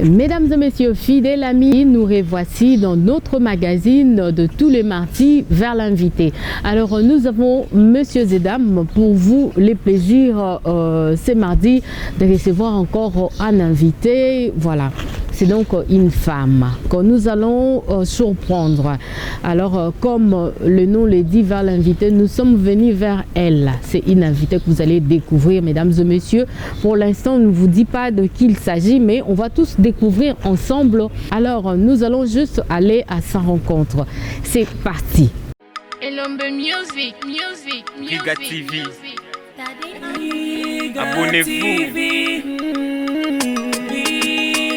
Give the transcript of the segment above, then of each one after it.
Mesdames et messieurs, fidèles amis, nous revoici dans notre magazine de tous les mardis vers l'invité. Alors nous avons Monsieur Zedam pour vous les plaisirs ce mardi de recevoir encore un invité. Voilà. C'est donc une femme que nous allons surprendre. Alors, comme le nom le dit, vers l'invité, nous sommes venus vers elle. C'est une invitée que vous allez découvrir, mesdames et messieurs. Pour l'instant, on ne vous dit pas de qui il s'agit, mais on va tous découvrir ensemble. Alors, nous allons juste aller à sa rencontre. C'est parti. Riga TV. Abonnez-vous.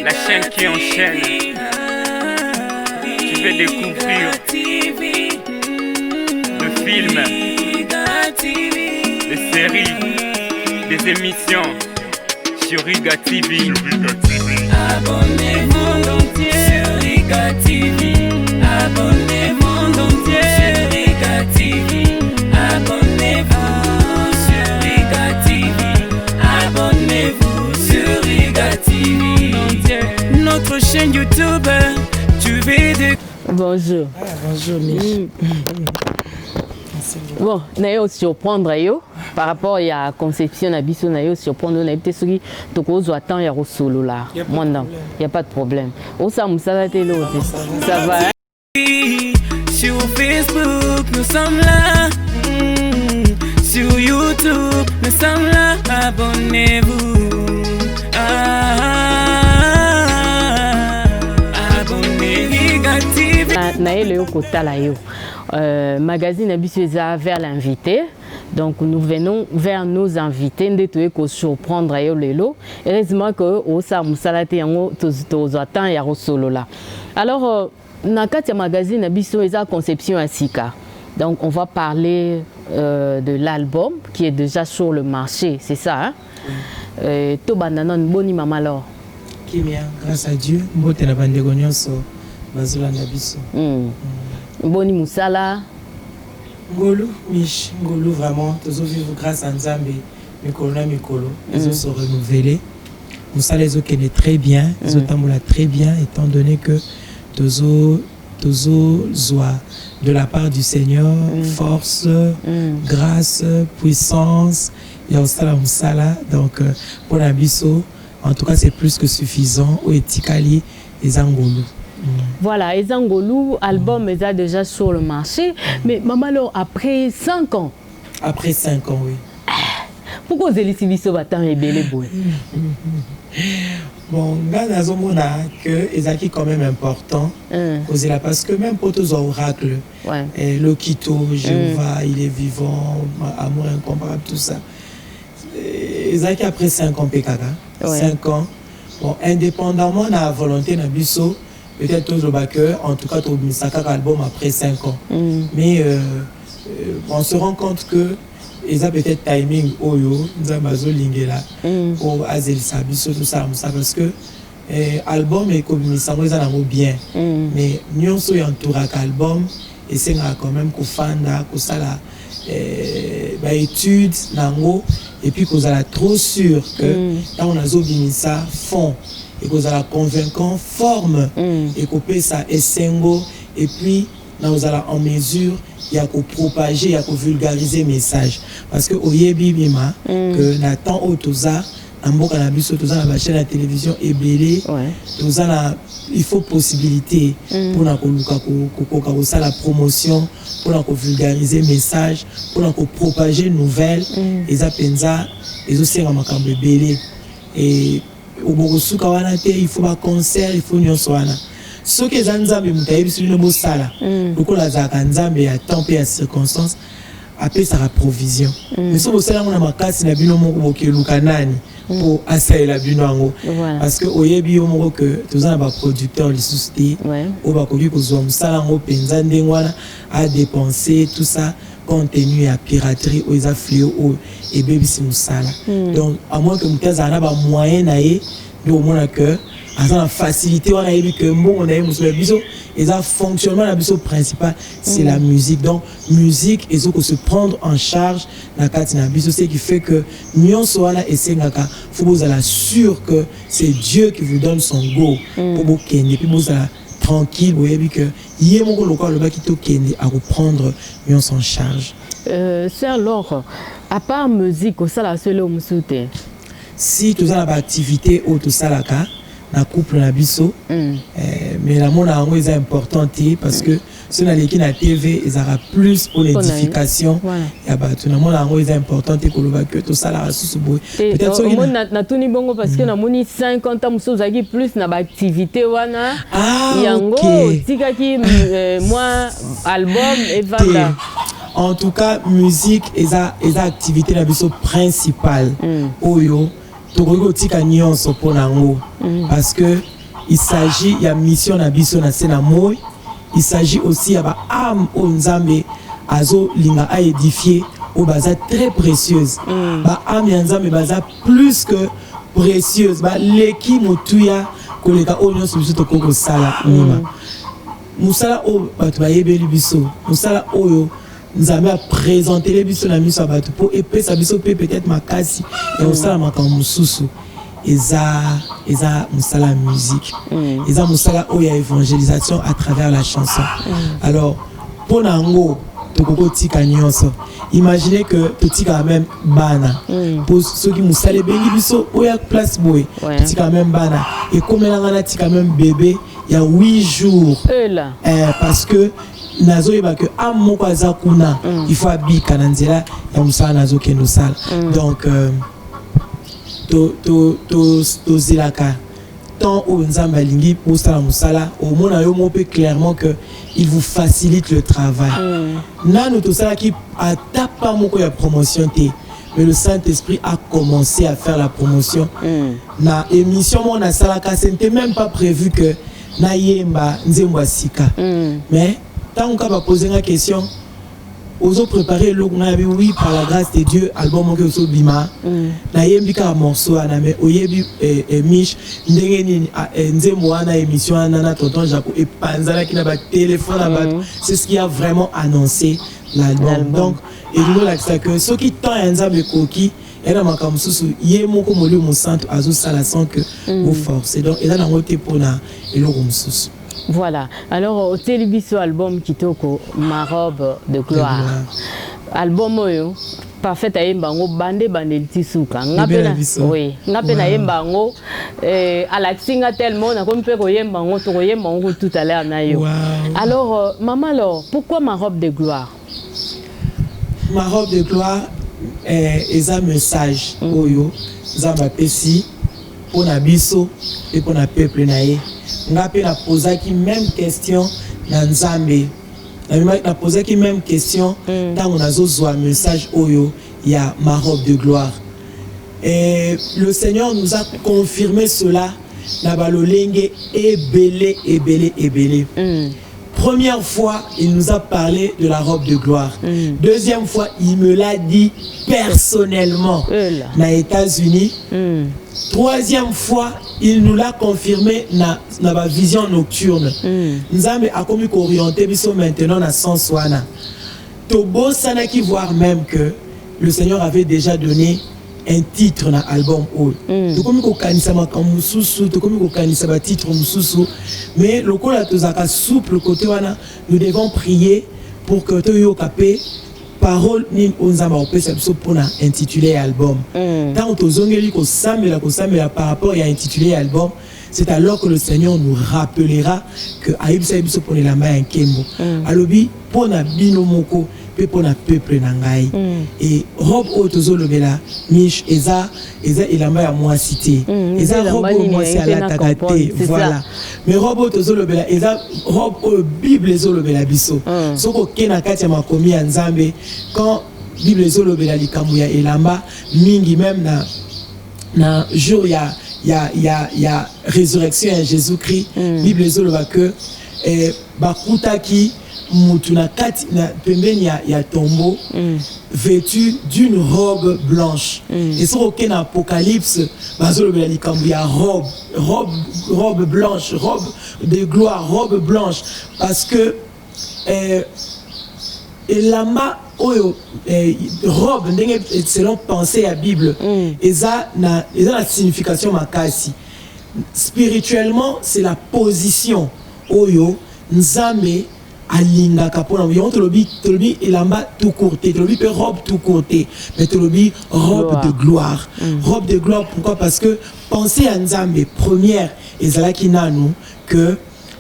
La chaîne qui enchaîne. Tu veux découvrir le film, des séries, des émissions sur Riga TV. Abonnez-vous sur Riga TV. Abonnez-vous sur Riga TV. Abonnez-vous sur Riga TV. Abonnez-vous sur Riga TV. Notre chaîne YouTube, tu veux de... Bonjour. Ah, bonjour, Michi. Bon, nayo surprendre yo par rapport à la conception na biso nayo surprendre na peut soki to ko zo attend ya solo là. Mondam, il y a pas de problème. O sa musala te lo ça va. Sur Facebook, nous sommes là. Sur YouTube, nous sommes là. Abonnez-vous. Naël yo kotala yo. Magazine Abisueza vers l'invité. Donc nous venons vers nos invités de ko surprendre yo lelo. Heureusement que au sa musalate yango to attend ya solo là. Alors na kati magazine Abisueza conception asika. Donc on va parler de l'album qui est déjà sur le marché, c'est ça hein? To banana boni mama alors. Qui bien, grâce à Dieu, mbote na bande gonyoso bazula na biso. Boni musala. Ngolu, Mich, Ngolu vraiment, tous vivre grâce à Nzambe, mikolo na mikolo, ils ont se renouveler. Musala les autres est très bien, ils ont tambola très bien, étant donné que Tozo zoa de la part du Seigneur, force, grâce, puissance, il y a aussi la musala, donc pour la biso, en tout cas c'est plus que suffisant, au etikali et Zangolu. Voilà, Ezangolu, album est déjà sur le marché. Mais maman, alors, après 5 ans. Après 5 ans, oui. Pourquoi vous avez laissé ce bâton et belé boy? Bon, que Ezaki quand même important. Parce que même pour tous les oracles, Lokito, Jéhovah, il est vivant, amour incomparable, tout ça. Ezaki après 5 ans, PKK. 5 ans. Bon, indépendamment de la volonté de Nabiso, peut-être que, en tout cas, tu as un album après 5 ans. Mais on se rend compte que ils ont peut-être timing oyo, nous avons lingela pour Azel Sabiso tout ça parce que album et comme ça ils ont bien. Mais nous sommes entourés d'album et c'est quand même qu'on fanda, qu'on ça la étude nango et puis qu'on a trop sûr que quand on a zobini ça fond et qu'on a convaincant forme et qu'on peut ça essengo et puis nous allons en mesure il y a qu'au propager, il y a qu'au vulgariser message parce que au yebibima que Nathan Otoza ambo cannabis Otoza na chaîne de télévision et belé nous allons il faut possibilité pour na ko ça la promotion pour na ko vulgariser message pour na ko propager nouvelles et ça penza et aussi en makambe belé et au bokosuka wana te il faut un concert il faut nyonso wana ce que Nzambe mutayebi sur le mot sala lokola zaka Nzambe ya temps et ya circonstance appelle sa provision mais so bosala ngona makasi na bino moko bokeluka nani pour asaela bino ngo parce que oyebi yo moko que tozana ba producteur lisusti o ba koki kozwa musala ngo penza ndengwana à dépenser tout ça contenu à piraterie aux affluents et baby si musala donc à moins que mutaza na ba moyen na ye de au moins que la facilité, on a vu que on a eu et ça fonctionnement la principal, c'est la musique. Donc musique et ça se prendre en charge la katina biso, c'est qui fait que nous soana et sengaka, faut vous être sûr que c'est Dieu qui vous donne son go pour vous kende, puis vous êtes tranquille, vous voyez que yé mon local le bas qui te kende à reprendre nous en charge. Sœur Laure, à part musique, ça la seule musuté. Si tu as l'activité ou tout ça là na couple na biso mais la mona ango est importante parce que si on a l'équipe na TV ils aura plus pour l'édification ya ba tu na mona ango est importante que le que tout ça là sous peut-être so na tuni bongo parce que na moni 50 ans muso zaki plus na ba activité wana yango tika ki moi album et voilà. En tout cas musique et ça activité na biso principale oyo parce que il s'agit il y a mission na biso na sena moi il s'agit aussi ya ba âme o nzambe azo linga a édifier o baza très précieuse ba âme ya nzambe baza plus que précieuse ba leki motuya koleka o nyonso biso tokoko sala nima musala o batu ba yebeli biso musala oyo nzambe a présenté les biso na miso abatu pour épée sa biso peut-être makasi et au sala makambo mususu eza musala musique eza musala oya évangélisation à travers la chanson. Alors pour nango tokoko tika nyonso imaginez que tika même bana pour ceux qui musala bengi biso oya place boy tika même bana et comme na tika même bébé il y a 8 jours parce que nazo yeba que amoko azakuna il faut abika na nzela ya musala nazo kendo sala donc to zilaka tant au nzamba lingi pour sala musala au mona yo mo peut clairement que il vous facilite le travail nanu to sala qui atapa moko ya promotion té mais le Saint-Esprit a commencé à faire la promotion na émission mon na sala ka c'était même pas prévu que na yemba nzemba sika mais tant qu'on va poser une question, aux autres préparer le oui par la grâce de Dieu album que so bima na yembi ka morceau na mais oyebi mich ndengeni nzembo na émission na tonton Jaco et panzala qui na ba téléphone c'est ce qui a vraiment annoncé l'album. Donc et nous là ça que ceux qui tant nzambe koki et là makambo susu yemoko moli mo centre azo sala sans que vous forcez donc et là na ngote pona eloko mususu. Voilà. Alors, au télévision album Kitoko, Ma robe de gloire. Album oyo parfait à yembango bande tisuka. Ngapena oui, ngapena yembango alaxinga tellement na comme pe yembango to yembango tout à l'heure na yo. Alors maman alors, pourquoi Ma robe de gloire? Ma robe de gloire est un message oyo zamba pesi pour na biso et pour na peuple naé. On a posé qui même question dans Nzambe. On a posé qui même question quand on a un message oyo, il y a Ma robe de gloire. Et le Seigneur nous a confirmé cela. Nabalolenge ebele. Première fois, il nous a parlé de la robe de gloire. Deuxième fois, il me l'a dit personnellement aux États-Unis. Troisième fois, il nous l'a confirmé dans la vision nocturne. Nous avons orienté maintenant dans sens wana. Tobo sanaki voir même que le Seigneur avait déjà donné un titre dans l'album All. Tokomi ko kanisa makambo mususu, tokomi ko kanisa ba titre mususu, mais lokola tozaka souple côté wana, nous devons prier pour que toyo kapé parole ni onzamba opesa biso pona intitulé album. Tant tozongeli ko samela par rapport à intitulé album, c'est alors que le Seigneur nous rappellera que aïbisa biso pona la main nkembo. Alobi pona bino moko pour le peuple nangai et robe autozo lobela mich eza ilamba ya moi cité eza robe moi c'est à la tagaté voilà mais robe autozo lobela eza robe bible zo lobela biso soko kena kati ya makomi ya nzambe quand bible zo lobela likambo ya elamba mingi même na jour ya résurrection ya Jésus-Christ bible zo loba que bakutaki mutuna kati na pembeni ya tombeau vêtu d'une robe blanche et sur aucun apocalypse bazolo bela likambu ya robe blanche, robe de gloire, robe blanche, parce que elamba oyo robe ndenge selon pensée à Bible eza na signification makasi. Spirituellement, c'est la position oyo nzambe alingaka pona yo tolobi elamba tout courté, tolobi pe robe tout courté, mais tolobi robe de gloire. Robe de gloire, pourquoi? Parce que pensez à nzambe première ezalaki nanu que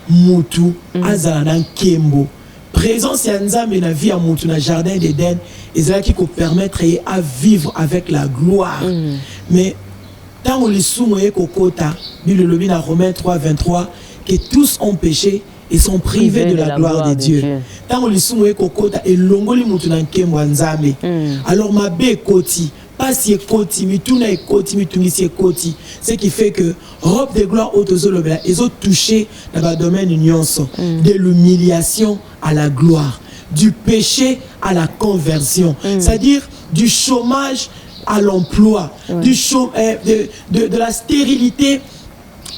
mutu azala na nkembo. Présence ya nzambe na vie à mutu na jardin d'Éden ezalaki ko permettre à vivre avec la gloire. Mais tant on les soumet kokota, Bible lobi na Romains 3:23 que tous ont péché et sont privés de la gloire de Dieu. Tant on les soumet kokota et longoli mutu na nkembo nzambe. Alors ma be koti pas si ekoti mituna ekoti mitungisi ekoti, ce qui fait que robe de gloire autozolobela ils ont touché dans le domaine nyonso, de l'humiliation à la gloire, du péché à la conversion, c'est-à-dire du chômage à l'emploi, de la stérilité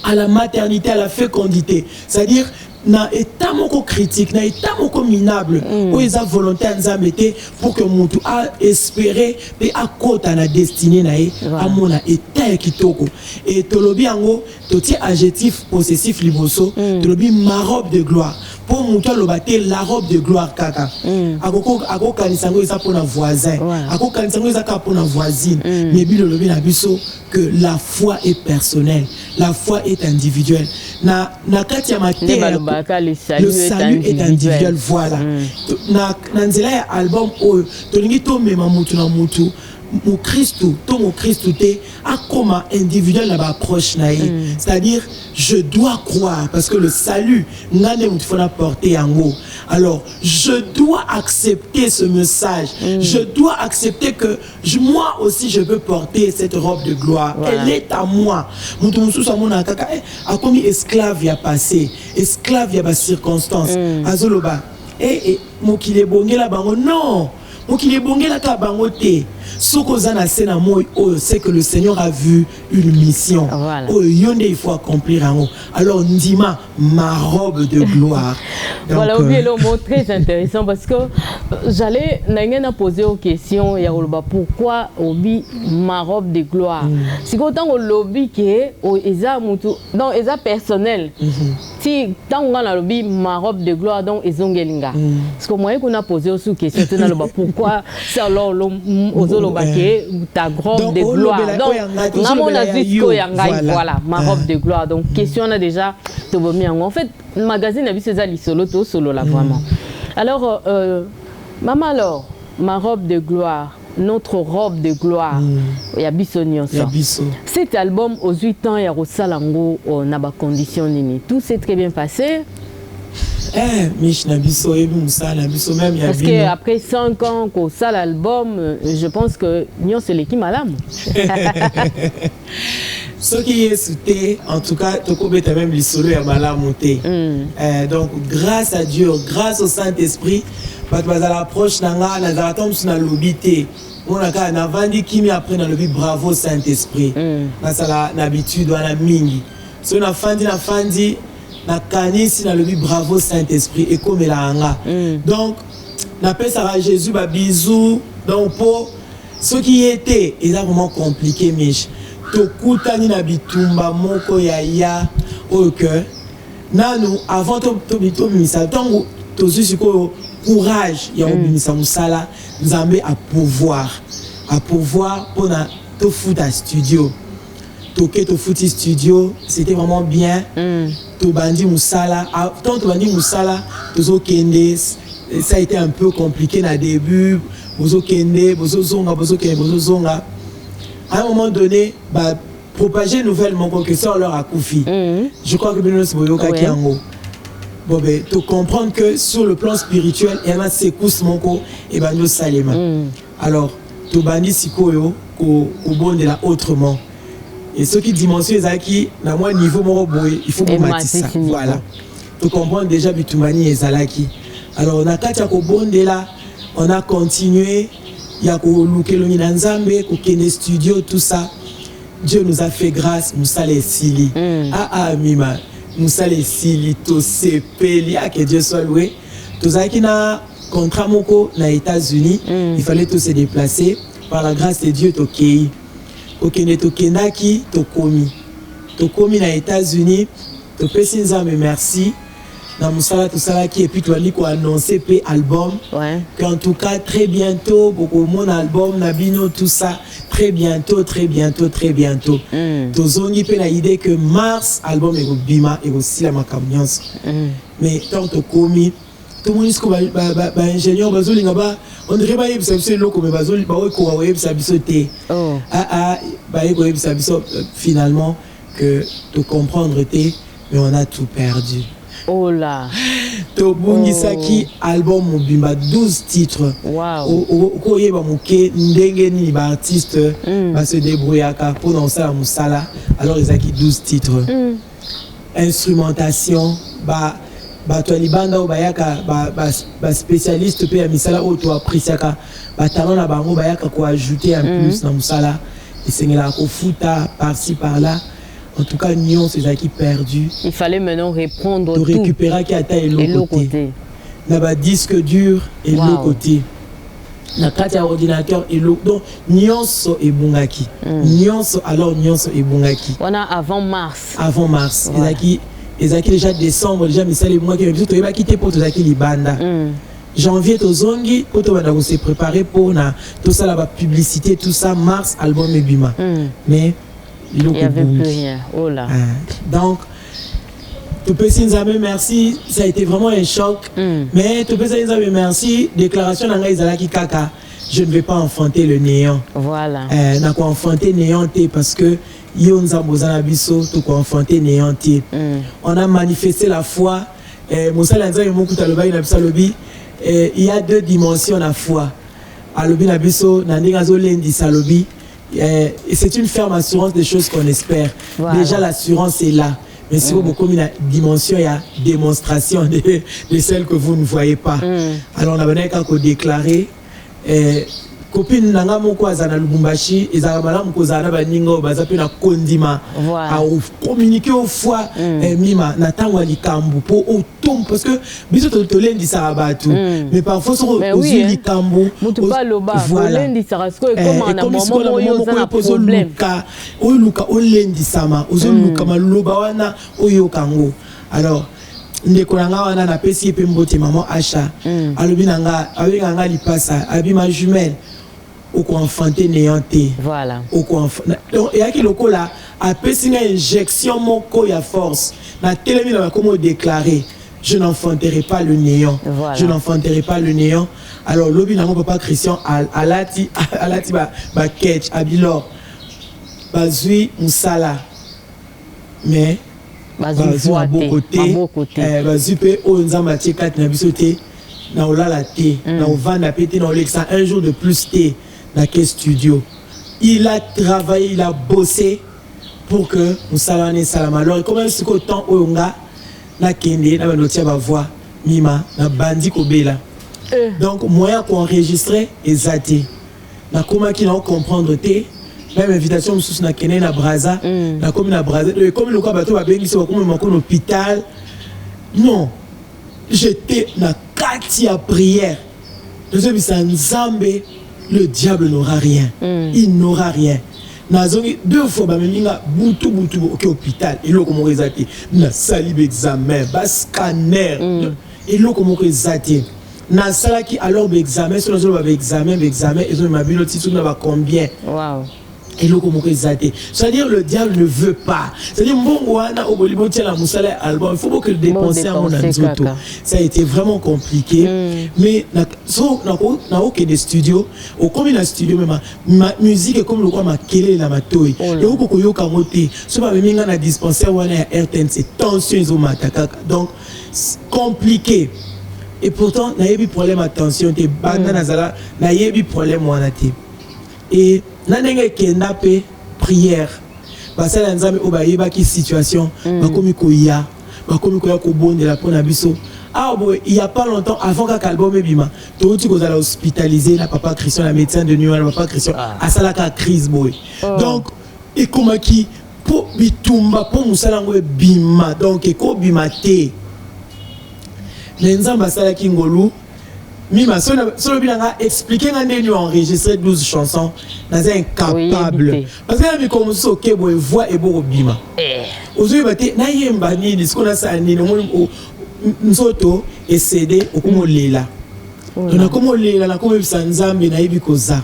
à la maternité, à la fécondité, c'est-à-dire na état moko critique, na état moko minable, où ils ont volonté à nous mettre pour que mutu a espéré et a kota na destinée na a mon état kitoko. Et tolobi ango toti adjectif possessif liboso, tolobi ma robe de gloire. Pour mutu lobate la robe de gloire kaka. Ako kanisango isa pour na voisin, ako kanisango isa ka pour na voisine. Mais bi lobi na biso que la foi est personnelle, la foi est individuelle. Na kati ya mater le salut est individuel. Voilà. Na nzela ya album oyo tolingi to mema mutu na mutu mu Christou, to mo Christou te a comme individuel na ba proche na ye. C'est-à-dire je dois croire parce que le salut n'ane mutu fona porter yango. Alors je dois accepter ce message. Je dois accepter que moi aussi je peux porter cette robe de gloire. Elle est à moi. Mutu musu sa mona kaka a comme esclave ya passé, esclave ya ba circonstance. Azoloba mokile bongela bango non. Mokile bongela ka bango te. C'est que le Seigneur a vu une mission. Il faut accomplir un mot. Alors, Ndima, ma robe de gloire. Donc, voilà, oubliez le mot très intéressant parce que j'allais poser une question. Pourquoi obi ma robe de gloire? Si autant on lobby qui est donc eza personnel. Si tant on a lobby ma robe de gloire donc ezongelinga. Parce que moi qu'on a posé aussi question pourquoi c'est alors ta robe de gloire. Donc, voilà, ma robe de gloire. Donc, question on a déjà en fait, le magazine a vu ces solo là vraiment. Alors, maman, alors, ma robe de gloire, notre robe de gloire, il y a Bissonio. Cet album, aux 8 ans, il y a Rosalango, on a des conditions. Tout s'est très bien passé. Parce qu'après 5 ans qu'on sale l'album, je pense que nous c'est l'équipe madame. Ce qui est sauté, en tout cas, tu as même les solos à malamonté. Donc grâce à Dieu, grâce au Saint-Esprit, parce que l'approche n'a l'obité. On a vendu qui m'a appris dans le bravo Saint-Esprit. N'a l'habitude, on a mingi. Si on a fandi. Na kanisi na lebi bravo Saint-Esprit et comme la anga. Donc n'appelle ça à Jésus ba bisou donc pour ce qui était est vraiment compliqué mais to kutani na bitumba moko ya au cœur nanu avant to misa tango to jusiko courage ya obimisa musala nzambe à pouvoir pour na to futa studio toqué to futi studio c'était vraiment bien. Tobandi Moussala, tant Tobandi Moussala, Tozo Kende, ça a été un peu compliqué au début. Bozo Kende, Bozo Zonga. À un moment donné, propager nouvellement que ça leur a Koufi. Je crois que Benoît Boyoka Kiango. Bon, ben, tu comprends que sur le plan spirituel, il y a un secousse monko et Banyo Salema. Alors, Tobandi Sikoyo, au bon de là autrement. Et ceux qui dimensionnent Zaki, dans mon niveau, il faut que ça. Voilà. Tu comprends déjà Bitumani et Zalaki. Alors na kati ya kobondela on a continué ya ko lukelongi na nzambe ko kende studio tout ça. Dieu nous a fait grâce, Moussala et Sili. Mima, Moussala et Sili, tout c'est peli, que Dieu soit loué. Tout ça qui n'a contrat moko na États-Unis, il fallait tous se déplacer. Par la grâce de Dieu, tokei. Okene tokenaki, tokomi. Tokomi na États-Unis, topesi nzambe merci. Na Moussala tout ça qui et puis tu as dit qu'on annoncer pe album. Qu'en tout cas très bientôt, beaucoup mon album, Nabino tout ça. Très bientôt. Tozongi pe na idée que mars album est bima et aussi la macambiance. Mais tant que commis, tout le monde est ba ingénieur bazoli ngaba on dirait ba yeb sabiso loko mais bazoli ba ko yeb sabiso te. Ba yeb sabiso finalement que te comprendre te mais on a tout perdu. Oh là. Tobungisaki album mobimba 12 titres. Wow. Koyeba muke ndenge ni ba artiste ba se débrouillaka pour dans ça musala. Alors ils aki 12 titres. Instrumentation ba to libanda o bayaka ba spécialiste pe ya misala o to appréciaka ba talent na bango bayaka ko ajouter en plus na musala. Et sengela ko futa par-ci par-là. En tout cas, Nyon, c'est ça qui perdu. Il fallait maintenant répondre tout. Récupérer qui a et l'autre côté. Là-bas, disque dur et l'autre côté. La carte à ordinateur et l'autre. Donc, Nyon et Bungaki. Nyon, alors Nyon et Bungaki. On a avant mars. Avant mars. Les acquis déjà décembre, déjà, mais ça, les mois qui ont quitté pour tous les banda. Janvier, Tozongi, pour tout se préparer pour tout ça, la publicité, tout ça, mars, album et bima. Mais. Il n'y avait plus rien. Oh là. Donc, tu peux dire merci. Ça a été vraiment un choc. Mais tu peux dire merci. Déclaration d'Angaïzalaki Kaka. Je ne vais pas enfanter le néant. Voilà. N'a pas enfanté néant parce que on a manifesté la foi. Il y a deux dimensions la foi. Et c'est une ferme assurance des choses qu'on espère. Voilà. Déjà l'assurance est là. Mais si vous beaucoup une dimension, il y a démonstration de celles que vous ne voyez pas. Alors on a besoin de déclarer. Copine nanga moko azana Lubumbashi ezala malamu kozana baninga bazape na kondima à communiquer au fois mima na tangwa likambu po autom parce que biso tolendi sarabatu mais parfois sur ozu likambu mutu ba loba tolendi sarasko et comment na moment oyo za na problème o luka olendi sama ozu luka maloba wana oyo kango. Alors ndeko nanga wana na pesi pe mbote maman Acha alobi nanga avec nanga lipasa abima jumelle au quoi enfanter néanté. Voilà. Au quoi donc et à qui loko là a pesi une injection moko ya force na télémi na comment déclarer je n'enfanterai pas le néant. Voilà. Je n'enfanterai pas le néant. Alors lobi na mon papa Christian alati ba ketch abilor bazui musala mais bazui à beau côté bazui pe o nzamba tiekat na bisoté na olala té na ovanda pété na olexa un jour de plus té dans quel studio. Il a travaillé, il a bossé pour que Moussala ne salama. Alors, comment est-ce que autant Oyonga na kende na banotia ba voix mima na bandi kobela. Donc moyen qu'on enregistrer exacté. Na comment qui n'a comprendre té même invitation sous na kende na Braza na comme na Braza comme le quoi bateau ba bengi c'est comme mon hôpital. Non. J'étais na katia prière. Je suis Nzambe. Le diable n'aura rien. Il n'aura rien. Nazongi deux fois bameminga butu au hôpital et là comment rézati na sali examen bas scanner et là comment rézati na sala qui alors examen sur le examen ils ont ma bilo titre na combien. Wow. Et là comment rézati c'est-à-dire le diable ne veut pas. C'est-à-dire mbongo wana obolibo tia la musala album il faut que le dépenser à mon anzoto. Ça a été vraiment compliqué mais na aucun des studios au comme na studio même ma musique est comme le quoi ma kele la matoi et au ko yoka moté so ba minga na dispensaire wana RTN c'est tension ils ont mataka donc compliqué et pourtant na yebi problème attention te banda na zala na yebi problème wana te et nanenge kenda pe prière basala nzambe obayeba ki situation bakomi koya ko bonde la pona biso Ah bon, il y a pas longtemps avant qu'un album bima, tu tu allé hospitaliser la papa Christian, la médecin de nuit, la papa Christian, à salaka crise boy. Donc et comment qui pour bitumba pour musalango bima donc et ko bimate. Les nzamba sala kingolu Mima, solo bilanga expliquer ngandé nous enregistrer 12 chansons, dans incapable. Parce que la comme ça OK boy voix et beau bima. Aujourd'hui bate na yemba ni ce qu'on a ça ni nzoto et CD okumo lela. On a comme lela na comme bisanzambe na ibikoza.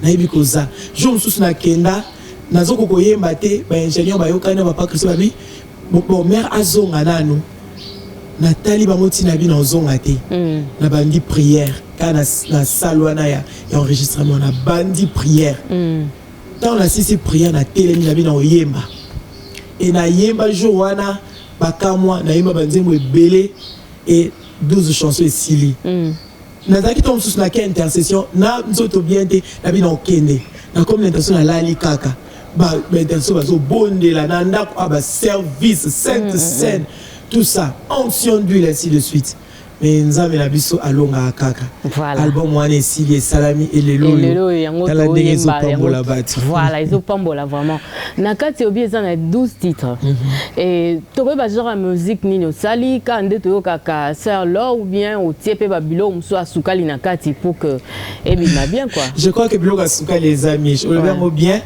Na ibikoza. Je me soucie na kenda nazoko koyemba te ba ingénieur ba yokana papa Christo babi bon mère azonga nanu. Nathalie Bamoti Nabi dans Zongate, na bandi prière, quand na salwana ya enregistrement, na bandi prière. Dans la six prière, na télé Nabi dans Yemba. Et na Yemba jour wana, bakamwa, na Yemba banzemo belé et 12 chansons sili. Nathalie tombe sous na intercession, na nzoto bien te, Nabi dans Kende. Na comme l'intention na Lali Kaka. Ba l'intention bazo bonde la nanda kwa ba service, sainte scène. Tout ça, onction d'huile, ainsi de suite. Mais nous avons la biso alonga kaka. Voilà. Album wane Sili et Salami et les loyo. Voilà, ils ont pambola vraiment. Nakati obi ezana 12 titres. Et tobe ba genre musique nino sali kande to kaka sœur Laure ou bien au tiepe babilo mso asukali nakati pour que ebima bien quoi. Je crois que bilo asuka les amis, je le verrai bien.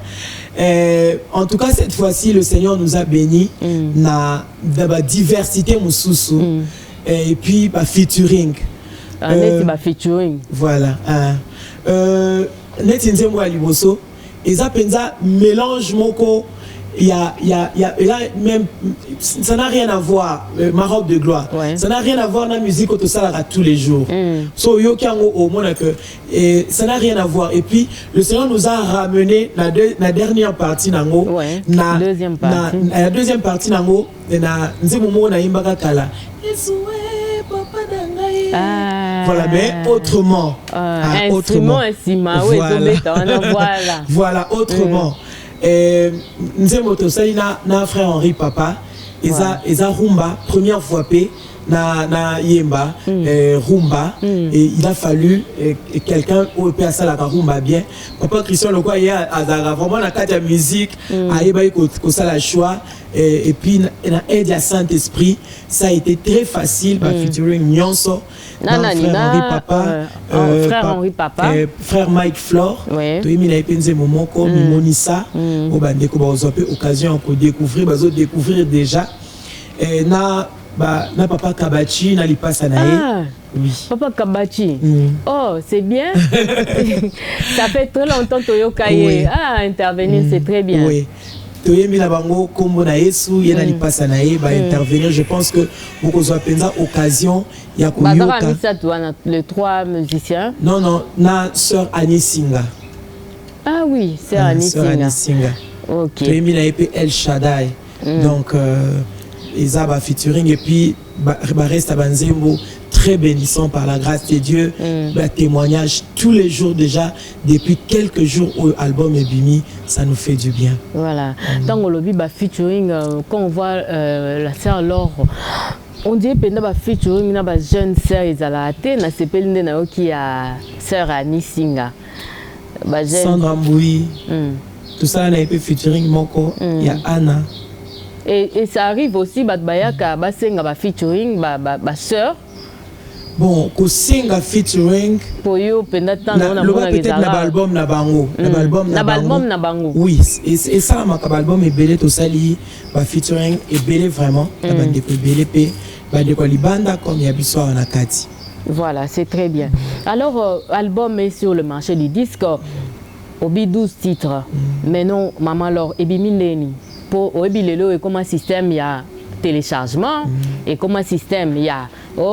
En tout cas, cette fois-ci, le Seigneur nous a bénis na diversité mususu et puis featuring. Featuring. Voilà. Net nzembo ya liboso. Eza penza mélange moko. Il y a là même ça n'a rien à voir ma robe de gloire. Ça n'a rien à voir la musique au salara tous les jours. So yo kiango au monde que ça n'a rien à voir et puis le Seigneur nous a ramené la dernière partie nango la deuxième partie nango na nzemo mo na imbaka kala. Voilà, mais autrement. Instrument voilà, autrement. Nzembo tosali na frère Henri Papa eza rumba première fois pe na yemba rumba et il a fallu quelqu'un au pe asala ka rumba bien papa Christian le quoi il a vraiment na kata musique ayeba ko sala choix et puis na aide à Saint-Esprit ça a été très facile ba featuring nyonso frère Henri Papa frère Henri Papa frère Mike Flore to yimi na epenze momoko mimonisa au bande ko ba ozope occasion ko découvrir déjà na papa Kabachi na lipasa na oui papa Kabachi oh c'est bien ça fait très longtemps toyokaye intervenir c'est très bien oui toyemi na bango kombo na Yesu yena lipasa na ye ba intervenir je pense que beaucoup zo penza occasion ya koyoka les trois musiciens non na sœur Annie Singa oui sœur Annie Singa OK toyemi na épée El Shaddai donc Isa ba featuring et puis reste à Banzembo très bénissant par la grâce de Dieu témoignage tous les jours déjà depuis quelques jours où l'album est bimi ça nous fait du bien voilà tant on lobby ba featuring quand on voit la sœur Laure on dit que ba featuring na ba jeune sœur Izalate na sepelinde na qui a sœur Annie Singa ba jeune Sandra Mboui tout ça na épée featuring moko il y a Anna. Et ça arrive aussi bayaka basenga ba featuring ba sœur bon ko singa featuring pour yo pendant na peut-être na album na bango na bango oui et ça ma album est belé to sali ba featuring est belé vraiment na bande ko belé pe bande ko libanda comme ya biso na kati voilà c'est très bien alors album est sur le marché du disque obi 12 titres mais non maman Laure ebimindeni pour obilelo et comme un système il y a téléchargement et comme un système il y a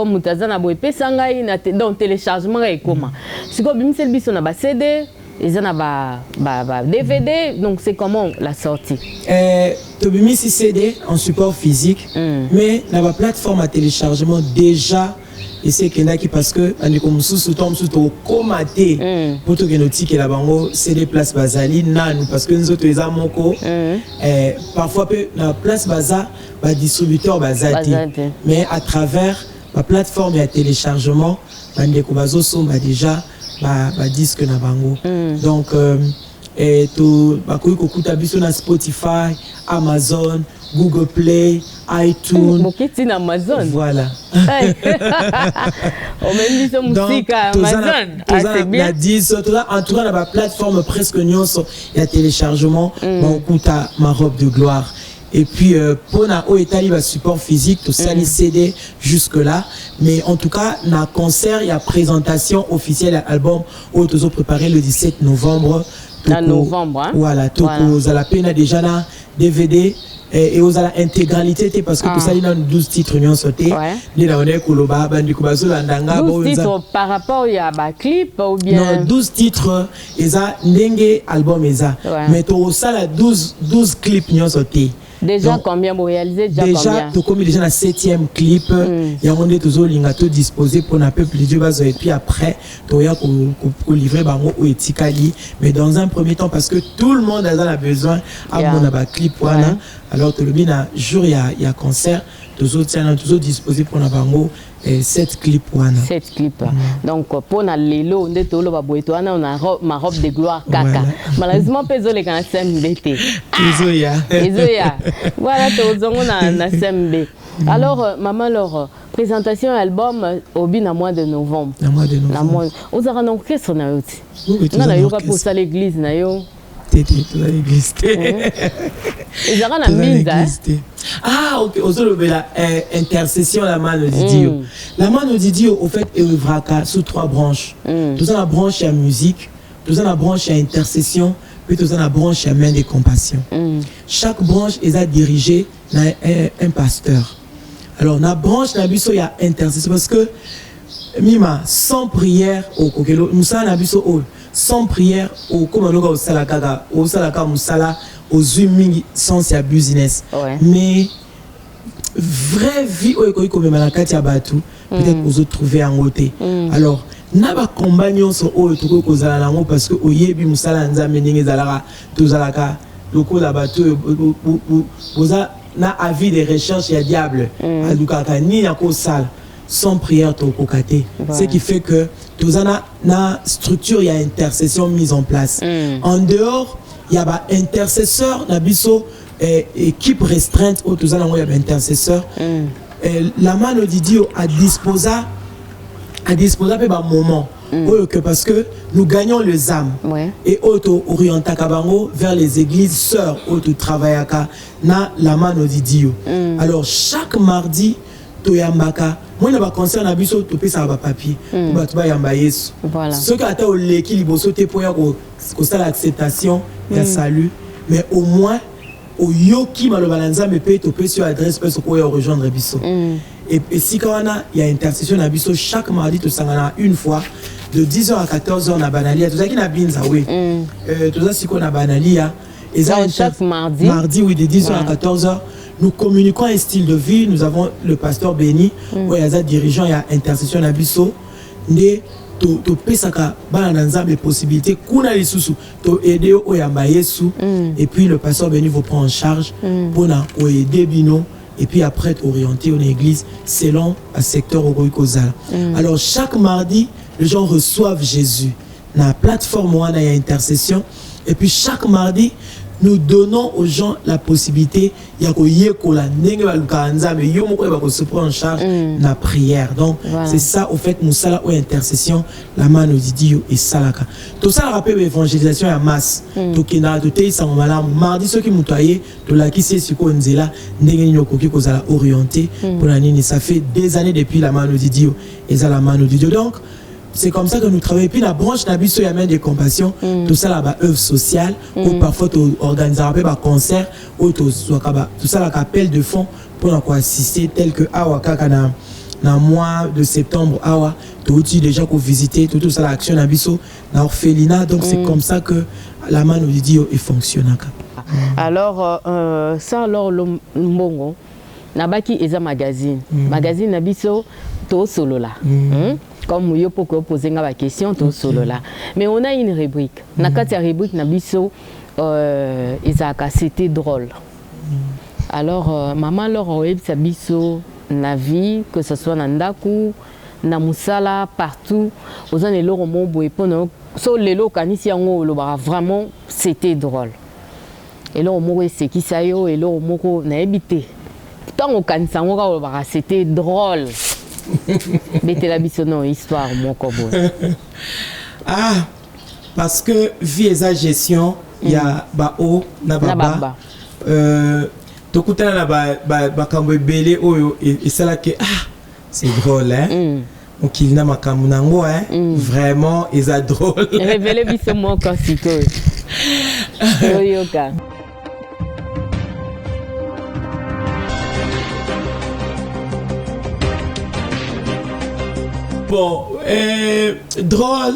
mutazana boy pesanga ina donc téléchargement et comment si ko bimsel biso na ba CD ils en a ba DVD donc c'est comment la sortie to bimisi CD en support physique mais la plateforme à téléchargement déjà et c'est qui parce que on est comme sous tombe sous to comaté pour to genotique la bango c'est des places basali nan parce que nous autres les amoko parfois peu la place baza ba distributeur bazati mais à travers la plateforme ya téléchargement bandeko bazosomba déjà ba disque na bango. Donc et to bakoki kokuta biso na Spotify, Amazon, Google Play, iTunes. Bokiti na Amazon. Voilà. On même dit musique à Amazon. C'est bien. En tout cas, la plateforme presque nyons, il y a téléchargement, on écoute ma robe de gloire. Et puis, pour na o Italie, le support physique, tout ça, les CD jusque-là. Mais en tout cas, na concert, il y a présentation officielle à l'album, où tous préparé le 17 novembre. Novembre, hein? Voilà, tout vous à la peine déjà là, DVD. Et aux intégralité parce que tout ça il y a 12 titres nous sauté les là on est koloba bandi kubazo landanga 12 titres par rapport il y a ba clip ou bien non 12 titres eza ndenge album eza mais to ça la 12 clips nous sauté déjà. Donc, combien vous réalisez déjà tout comme déjà la 7e clip il y a on est toujours lingato disposé pour un peu plus de base et puis après to ya ko livrer bango ou etikali mais dans un premier temps parce que tout le monde a besoin à mon ba clip voilà. Alors, tout le bien, jour, il y a concert, toujours disposé pour la bango, 7 clips. 7 clips. Donc, pour la Lelo, on a ma robe de gloire, caca. Malheureusement, peso les gars, c'est MBT. Voilà, on a SMB. Alors, maman, leur présentation album au bin à mois de novembre. À mois de novembre. On a un orchestre, on a eu pour ça l'église, ah, ok. Aujourd'hui, la intercession, la main de Dieu. La main de Dieu, au fait, est sous 3 branches. Tout ça, la branche à musique, tout ça, la branche à intercession, puis tout ça, la branche à main de compassion. Chaque branche est dirigée par un pasteur. Alors, la branche, il y a intercession parce que, Mima, sans prière, au Kokelo, nous sommes sans prière, au Komanoga, au Salakaga, au Salaka, au Sala, aux humains sans sa business. Mais, vraie vie, au Ekoï, comme Malakati Abatu, peut-être vous autres trouver en côté. Alors, n'a compagnon sur au Toko Kozalango parce que, au Yebi, Moussala, Nzamening, Zalara, Tozalaka, Loko Labatu, vous avez avis de recherche, il y a diable, à Lukaka, ni à Kosal. Sans prière, ce qui fait que dans la structure, il y a intercession mise en place. En dehors, il y a intercesseur, équipe restreinte, il y a intercesseur. La main de Dieu a disposé un moment. Parce que nous gagnons les âmes et auto-orienté vers les églises sœurs, auto-travaillent na la main de Dieu. Alors, chaque mardi, Toyambaka, moi je concerne à biso topé ça va papier pour tu vas yamba yesu. Voilà. Ce qui a au l'équilibre sauté pour que ça l'acceptation et salut mais au moins au yoki malobalanza me paye topé sur adresse parce qu'on va rejoindre biso. Et si quand il y a intercession à biso chaque mardi to sangana une fois de 10h à 14h na banalia tout ça qui na binza oui. Tout ça si qu'on a banalia et ça chaque mardi oui de 10h à 14h. Nous communiquons un style de vie. Nous avons le pasteur Béni, où il y a un dirigeant, il y a intercession à Bisso. Nous avons des possibilités. Nous avons aider au Yambayesu. Et puis le pasteur Béni vous prend en charge pour nous aider Bino. Et puis après, orienter une église selon un secteur au Kozala. Alors chaque mardi, les gens reçoivent Jésus. Dans la plateforme, il y a intercession. Et puis chaque mardi, nous donnons aux gens la possibilité de se prendre en charge la prière. Donc, c'est ça, au fait, nous sommes en intercession, la main de Dieu et Salaka. Tout ça, rappelle l'évangélisation à masse. Tout qui n'a tout ça, mardi, ceux qui m'ont taillé, tout là, qui sait ce qu'on est là, nous allons orienter pour la ligne. Ça fait des années depuis la main de Dieu et la main de Dieu. Donc, c'est comme ça que nous travaillons. Et puis la branche Nabiso Yamen de compassion, tout ça là-bas, œuvre sociale, ou parfois tu organises un concert, ou tout ça là, appel de fonds pour assister, tel que Awaka dans le mois de septembre, Awa, tu déjà pour visiter, tout ça l'action Nabiso, dans l'orphelinat. Donc c'est comme ça que la main nous dit et fonctionne. Alors, ça, alors, le mbongo, Nabaki est un magazine. Magazine Nabiso, tout solo là. Comme vous pouvez poser la question, tout solo là. Mais on a une rubrique. Dans la rubrique Nabiso, c'était drôle. Alors, maman leur web Sabiso na vie, que ce soit dans Ndaku, na musala, partout. Aux années loro mo boy pono so lelo kanisi yango lo ba vraiment c'était drôle. Et là on mo c'est qui ça yo et là on mo na ebité. Tant au kanisa ngo ka lo ba c'était drôle. Bete la bisono histoire mon kobo. Ah parce que vie et sa gestion il y a ba o na baba. Tokutana na ba kambo belé oyo et ça là que ah c'est drôle hein. Donc il n'a pas vraiment ils sont drôles. Révélez biso mon classique. Yoyoka. Bon, drôle,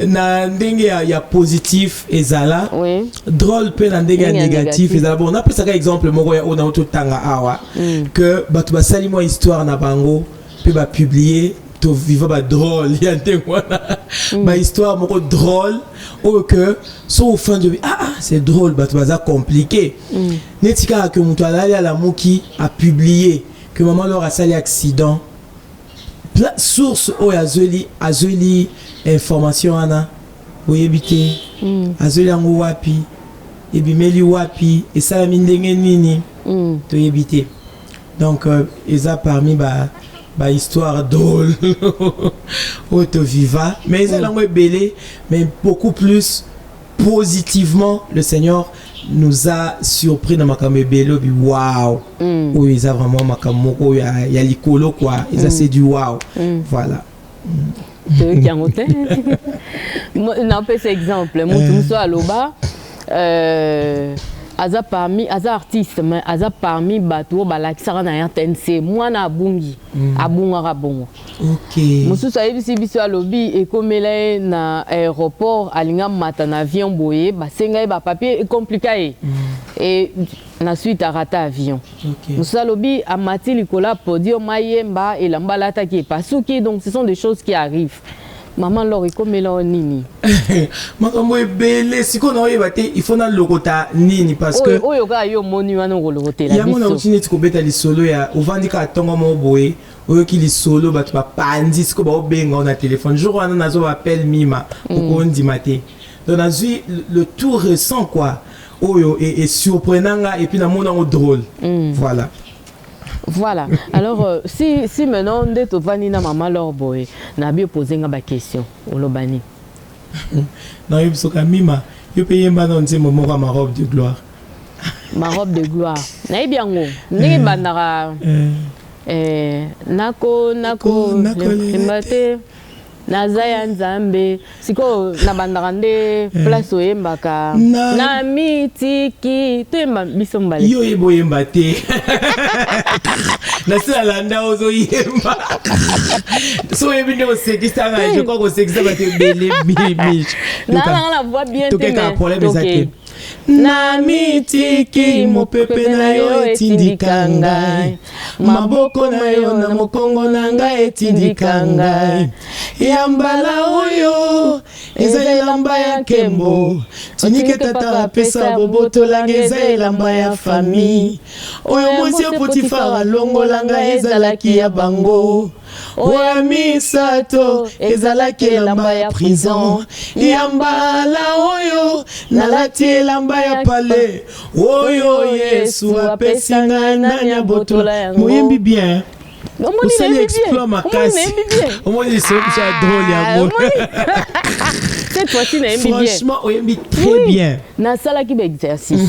na ndenge ya positif ezala. Oui. Drôle pe na ndenge négatif ezala. Bon, on a pris ça comme exemple moko ya ona auto tanga awa que batu ba sali mo histoire na bango pe ba publier to viva ba drôle ya ndengwana. Ba histoire moko drôle ou que so au fin de c'est drôle batu baza compliqué. Netika que mutu alali ala moki a publié que maman leur a sali accident. Source o azoli information ana oyebite azoli yango wapi ebimeli wapi esala mindenge nini to yebite donc eza parmi ba histoire drôle auto viva mais eza lango ebele mais beaucoup plus positivement le Seigneur nous a surpris dans makambo ebele bi wow oui ils a vraiment makambo ya likolo quoi ils a c'est du wow voilà non pas cet exemple mon so aloba aza parmi aza artiste mais aza parmi bato balakisaka na RTNC mwana abungi abungaka bongo OK mosusu ayebisi biso alobi ekomela na aéroport alinga mata na avion boye basenga ba papier compliqué et na suite a raté avion mosusu alobi amati likola podium mayemba elamba lataki pasuki donc ce sont des choses qui arrivent. Maman Lori comme nini makambo ebele siko na oyeba te il faut na lokota nini parce que oyo ka yo moni wana kolokotela biso ya mona utini tikobeta lisolo ya ovandika tongo mo boye oyo ki lisolo batu ba pandi siko ba obenga na téléphone jour wana nazo appel mima ko ndima te donc nazui le tout récent quoi oyo est surprenant et puis na mona drôle voilà. Voilà. Alors, si maintenant, on est au Vanina Maman Lorboy, n'a bien posé une question au Lobani. Non, il faut que Mima, je paye ma robe de gloire. Ma robe de gloire. N'a bien où? N'est bandara. Nako, Nazaya Nzambe siko na bandarande place oyembaka na mitiki tuyemba biso mbale yo eboyemba te na sala landa ozo yemba so ebinde osekisa na je crois que osekisa ba te bele bibi na voix bien te mais problème ezake na mitiki mopepe na yo etindika ngai maboko na yo na mokongo na ngai etindika ngai yambala oyo eza elamba ya nkembo tinike tata apesa bobotola eza elamba ya famille oyo mwasi ya Potifara longola ngai ezalaki ya bango oya misato ezalaki elamba ya prison yambala oyo nalati elamba ya pale oyo Yesu apesi ngai nani abotola yango moyembi bien. Vous savez exploit ma casse. Au moins c'est drôle cette fois-ci franchement on aime très bien. Na sala ki exercice.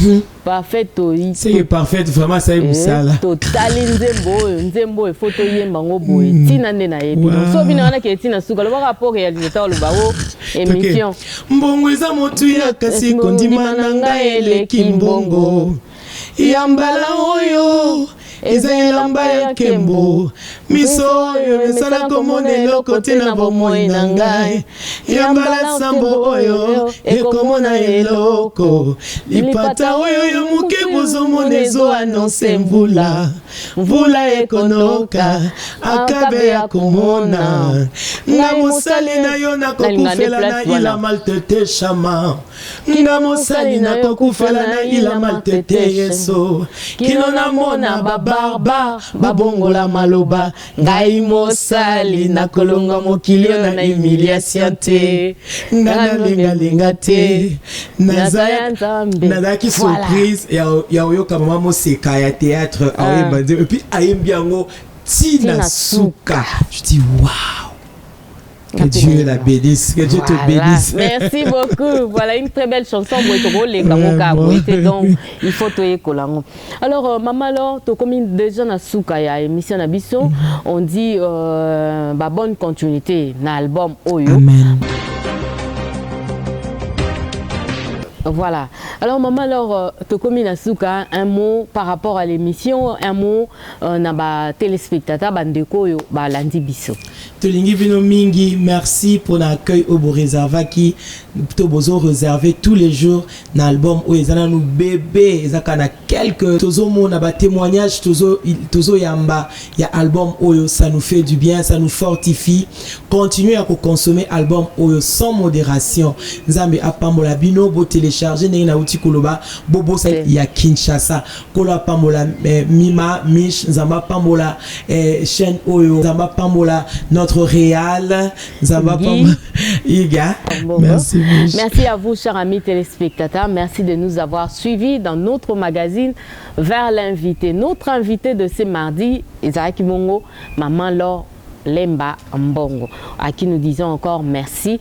Parfait toi. C'est parfait vraiment ça est ça là. Total nzembo e photo yemba ngo boy. Tina nde na yebi. So bino wana ke tina suka lo rapport réalisateur le bao émission. Mbongo eza motu ya kasi kondima na ngai eleki mbongo. Yambala oyo eza elamba ya nkembo miso oyo esala komona eloko te na bomoi na ngai yambala sambo oyo ekomona eloko lipata oyo yo moke bozomona ezoanonse mvula ekonoka akabe ya komona nga mosali na yo nakokufela na ila maltete shama nga mosali nakokufela na ila maltete yeso kino namona baba barbare babongola maloba ngai mosali na kolonga mokilio na humiliation te nga lenga te nazaki surprise ya oyoka mama moseka ya théâtre et puis ayembi yango tina suka. Je dis waouh. Que Dieu la bénisse, que Dieu te bénisse. Merci beaucoup. Voilà une très belle chanson. Donc, il faut te écouter. Alors, maman, alors, tu comme déjà na souka ya émission na biso, on dit bonne continuité na album Oyo. Amen. Voilà. Alors, maman, alors, Tokomi Nasuka, un mot par rapport à l'émission, un mot na ba téléspectateur bandeko yo ba landi biso. Tolingi bino mingi, merci pour l'accueil au beau réserva qui to bozo réservé tous les jours na album où ezana nous bébé ezaka na quelques tozo mo na ba témoignage tozo yamba ya album oyo, ça nous fait du bien, ça nous fortifie. Continuez à consommer album oyo sans modération. Nzambe apambola bino bo télécharger na uti koloba bobo sa ya Kinshasa kola pambola mima mish nzamba pambola chaîne oyo nzamba pambola notre réal nzamba pambola Iga. Merci. Merci à vous, chers amis téléspectateurs. Merci de nous avoir suivis dans notre magazine Vers l'invité. Notre invité de ce mardi, Ezra Mongo, Maman Laure Lemba Mbongo, à qui nous disons encore merci.